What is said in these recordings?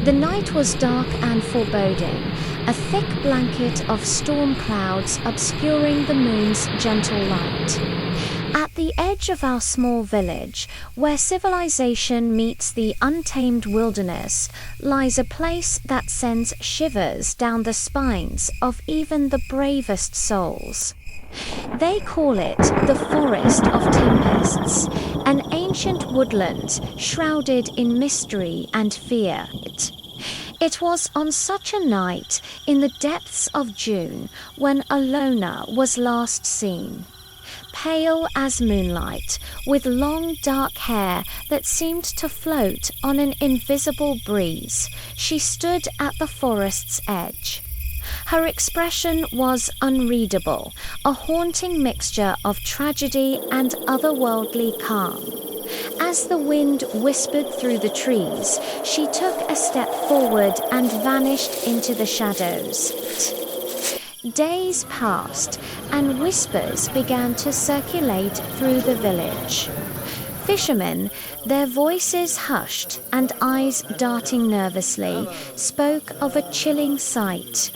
The night was dark and foreboding, a thick blanket of storm clouds obscuring the moon's gentle light. At the edge of our small village, where civilization meets the untamed wilderness, lies a place that sends shivers down the spines of even the bravest souls. They call it the Forest of Tempests, an ancient woodland shrouded in mystery and fear. It was on such a night in the depths of June when Alona was last seen. Pale as moonlight, with long dark hair that seemed to float on an invisible breeze, she stood at the forest's edge. Her expression was unreadable, a haunting mixture of tragedy and otherworldly calm. As the wind whispered through the trees, she took a step forward and vanished into the shadows. Days passed, and whispers began to circulate through the village. Fishermen, their voices hushed and eyes darting nervously, spoke of a chilling sight.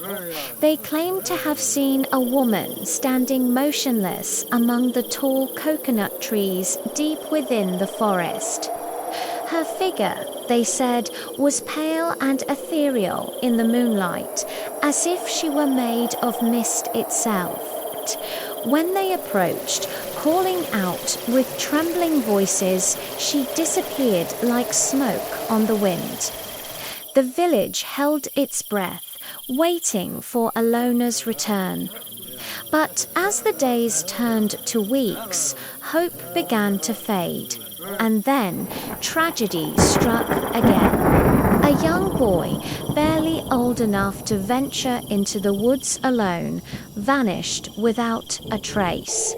They claimed to have seen a woman standing motionless among the tall coconut trees deep within the forest. Her figure, they said, was pale and ethereal in the moonlight, as if she were made of mist itself. When they approached, calling out with trembling voices, she disappeared like smoke on the wind. The village held its breath, waiting for Alona's return. But as the days turned to weeks, hope began to fade. And then tragedy struck again. A young boy, barely old enough to venture into the woods alone, vanished without a trace.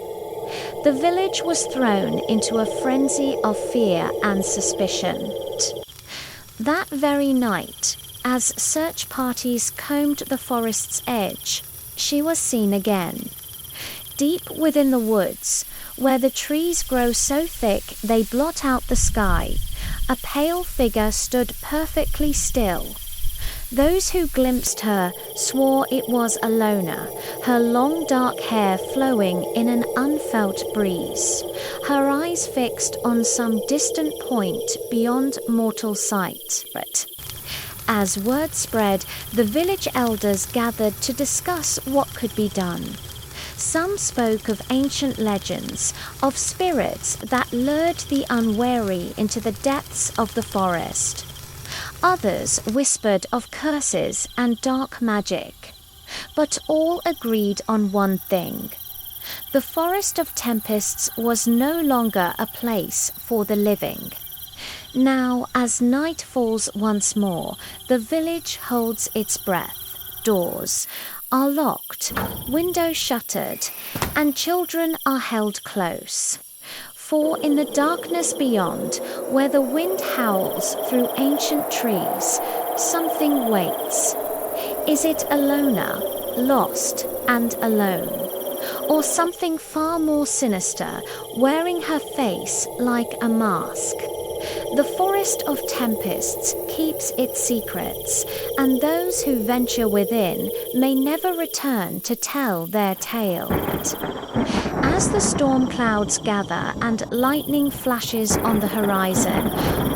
The village was thrown into a frenzy of fear and suspicion. That very night, as search parties combed the forest's edge, she was seen again. Deep within the woods, where the trees grow so thick they blot out the sky, a pale figure stood perfectly still. Those who glimpsed her swore it was Alona, her long dark hair flowing in an unfelt breeze, her eyes fixed on some distant point beyond mortal sight. As word spread, the village elders gathered to discuss what could be done. Some spoke of ancient legends, of spirits that lured the unwary into the depths of the forest. Others whispered of curses and dark magic. But all agreed on one thing. The Forest of Tempests was no longer a place for the living. Now, as night falls once more, the village holds its breath. Doors are locked, windows shuttered, and children are held close. For in the darkness beyond, where the wind howls through ancient trees, something waits. Is it Alona, lost and alone? Or something far more sinister, wearing her face like a mask? The Forest of Tempests keeps its secrets, and those who venture within may never return to tell their tale. As the storm clouds gather and lightning flashes on the horizon,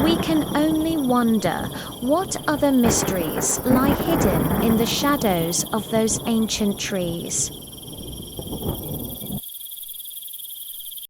we can only wonder what other mysteries lie hidden in the shadows of those ancient trees.